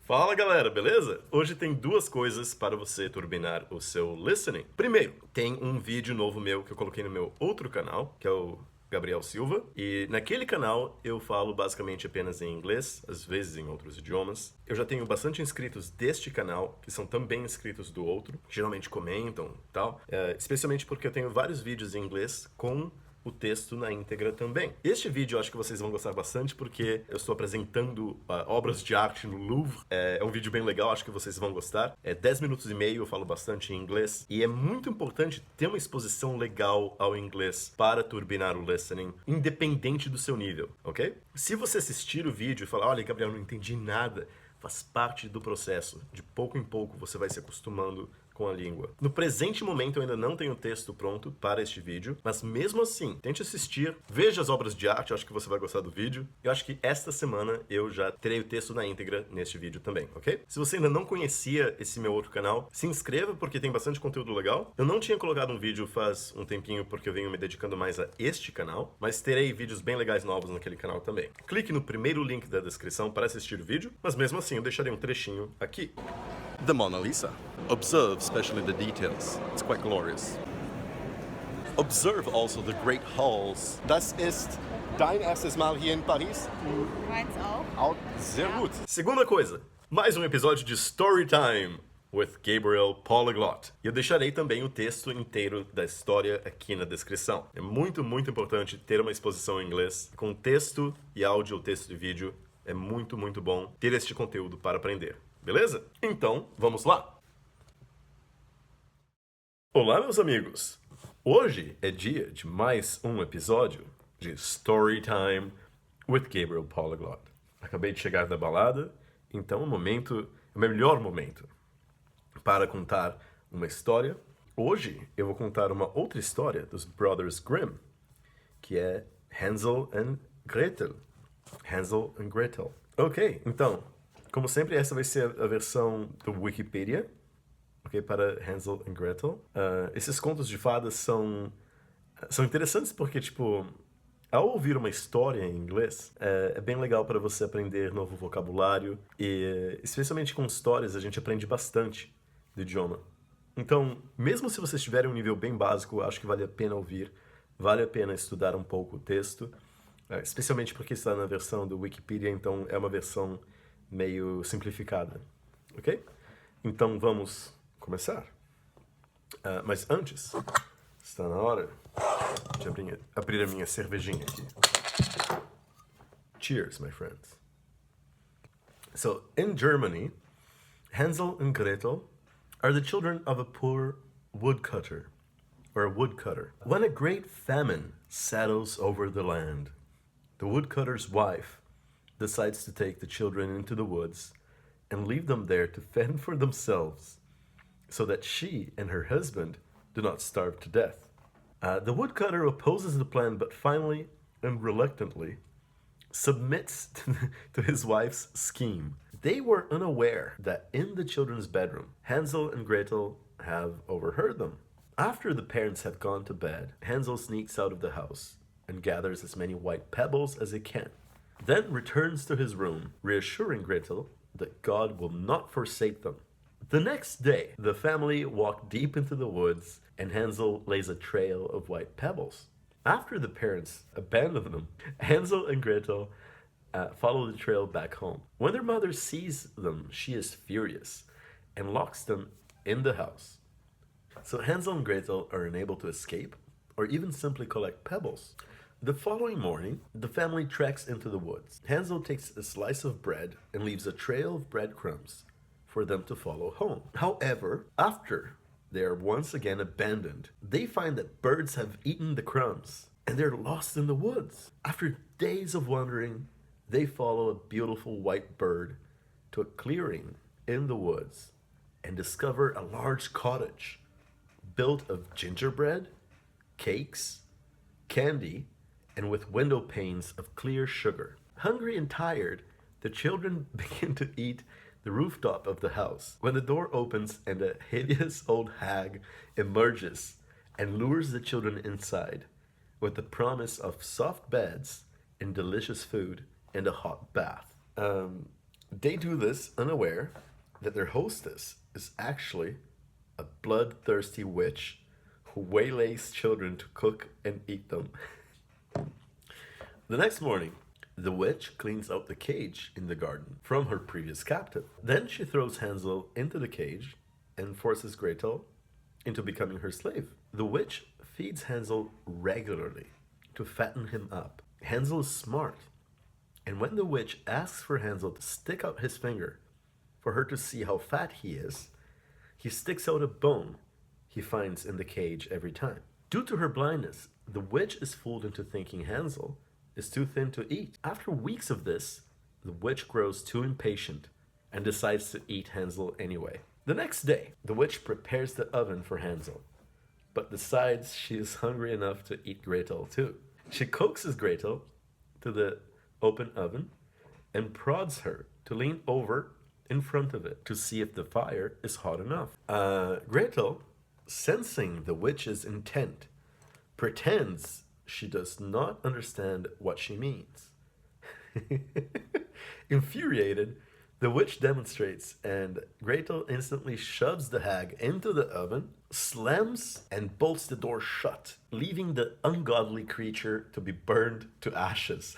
Fala galera, beleza? Hoje tem duas coisas para você turbinar o seu listening. Primeiro, tem um vídeo novo meu que eu coloquei no meu outro canal, que é o Gabriel Silva, e naquele canal eu falo basicamente apenas em inglês, às vezes em outros idiomas. Eu já tenho bastante inscritos deste canal, que são também inscritos do outro, que geralmente comentam e tal, especialmente porque eu tenho vários vídeos em inglês com o texto na íntegra também. Este vídeo eu acho que vocês vão gostar bastante porque eu estou apresentando obras de arte no Louvre. É um vídeo bem legal, acho que vocês vão gostar. É 10 minutos e meio, eu falo bastante em inglês. E é muito importante ter uma exposição legal ao inglês para turbinar o listening, independente do seu nível, ok? Se você assistir o vídeo e falar, olha, Gabriel, não entendi nada, faz parte do processo. De pouco em pouco você vai se acostumando com a língua. No presente momento eu ainda não tenho o texto pronto para este vídeo, mas mesmo assim, tente assistir, veja as obras de arte, eu acho que você vai gostar do vídeo. Eu acho que esta semana eu já terei o texto na íntegra neste vídeo também, ok? Se você ainda não conhecia esse meu outro canal, se inscreva porque tem bastante conteúdo legal. Eu não tinha colocado um vídeo faz um tempinho porque eu venho me dedicando mais a este canal, mas terei vídeos bem legais novos naquele canal também. Clique no primeiro link da descrição para assistir o vídeo, mas mesmo assim eu deixarei um trechinho aqui. The Mona Lisa. Observe especially the details. It's quite glorious. Observe also the great halls. Das ist dein erstes Mal hier in Paris? Meins auch. Auch sehr gut. Segunda coisa, mais um episódio de Storytime with Gabriel Poliglota. E eu deixarei também o texto inteiro da história aqui na descrição. É muito importante ter uma exposição em inglês com texto e áudio, texto e vídeo. É muito bom ter este conteúdo para aprender. Beleza? Então, vamos lá! Olá, meus amigos! Hoje é dia de mais um episódio de Storytime with Gabriel Poliglota. Acabei de chegar da balada, então o melhor momento para contar uma história. Hoje eu vou contar uma outra história dos Brothers Grimm, que é Hansel and Gretel. Hansel and Gretel. Ok, então, como sempre, essa vai ser a versão do Wikipedia, ok, para Hansel and Gretel. Esses contos de fadas são interessantes porque, tipo, ao ouvir uma história em inglês, é bem legal para você aprender novo vocabulário e, especialmente com histórias, a gente aprende bastante do idioma. Então, mesmo se você estiver em um nível bem básico, acho que vale a pena ouvir, vale a pena estudar um pouco o texto, especialmente porque está na versão do Wikipedia, então é uma versão meio simplificada, ok? Então vamos começar. Mas antes, está na hora de abrir a minha cervejinha aqui. Cheers, my friends. So, in Germany, Hansel and Gretel are the children of a poor woodcutter, or a woodcutter. When a great famine settles over the land, the woodcutter's wife decides to take the children into the woods and leave them there to fend for themselves so that she and her husband do not starve to death. The woodcutter opposes the plan, but finally and reluctantly submits to his wife's scheme. They were unaware that in the children's bedroom, Hansel and Gretel have overheard them. After the parents have gone to bed, Hansel sneaks out of the house and gathers as many white pebbles as he can. Then returns to his room, reassuring Gretel that God will not forsake them. The next day, the family walk deep into the woods, and Hansel lays a trail of white pebbles. After the parents abandon them, Hansel and Gretel follow the trail back home. When their mother sees them, she is furious and locks them in the house. So Hansel and Gretel are unable to escape or even simply collect pebbles. The following morning, the family treks into the woods. Hansel takes a slice of bread and leaves a trail of breadcrumbs for them to follow home. However, after they are once again abandoned, they find that birds have eaten the crumbs and they're lost in the woods. After days of wandering, they follow a beautiful white bird to a clearing in the woods and discover a large cottage built of gingerbread, cakes, candy, and with window panes of clear sugar. Hungry and tired, the children begin to eat the rooftop of the house when the door opens and a hideous old hag emerges and lures the children inside with the promise of soft beds and delicious food and a hot bath. They do this unaware that their hostess is actually a bloodthirsty witch who waylays children to cook and eat them. The next morning, the witch cleans out the cage in the garden from her previous captive. Then she throws Hansel into the cage and forces Gretel into becoming her slave. The witch feeds Hansel regularly to fatten him up. Hansel is smart, and when the witch asks for Hansel to stick out his finger for her to see how fat he is, he sticks out a bone he finds in the cage every time. Due to her blindness, the witch is fooled into thinking Hansel is too thin to eat. After weeks of this, the witch grows too impatient and decides to eat Hansel anyway. The next day, the witch prepares the oven for Hansel, but decides she is hungry enough to eat Gretel too. She coaxes Gretel to the open oven and prods her to lean over in front of it to see if the fire is hot enough. Gretel, sensing the witch's intent, pretends she does not understand what she means. Infuriated, the witch demonstrates, and Gretel instantly shoves the hag into the oven, slams and bolts the door shut, leaving the ungodly creature to be burned to ashes,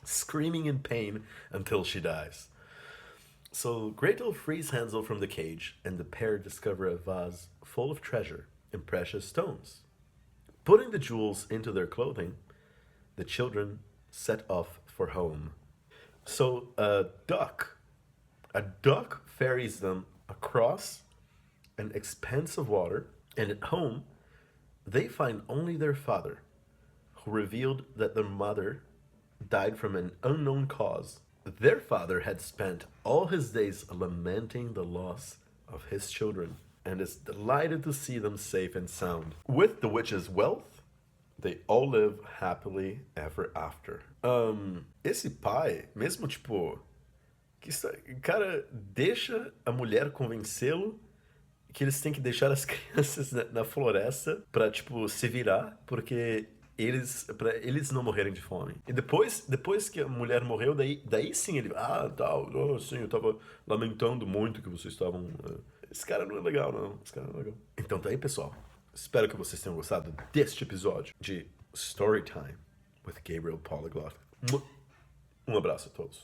screaming in pain until she dies. So Gretel frees Hansel from the cage, and the pair discover a vase full of treasure and precious stones. Putting the jewels into their clothing, the children set off for home. So a duck ferries them across an expanse of water, and at home, they find only their father, who revealed that their mother died from an unknown cause. Their father had spent all his days lamenting the loss of his children, and is delighted to see them safe and sound. With the witch's wealth, they all live happily ever after. Esse pai, mesmo tipo, o cara deixa a mulher convencê-lo que eles têm que deixar as crianças na floresta pra, tipo, se virar, porque pra eles não morrerem de fome. E depois que a mulher morreu, daí sim ele, tal, sim, eu tava lamentando muito que vocês estavam... Esse cara não é legal, não. Esse cara não é legal. Então tá aí, pessoal. Espero que vocês tenham gostado deste episódio de Storytime with Gabriel Poliglota. Um abraço a todos.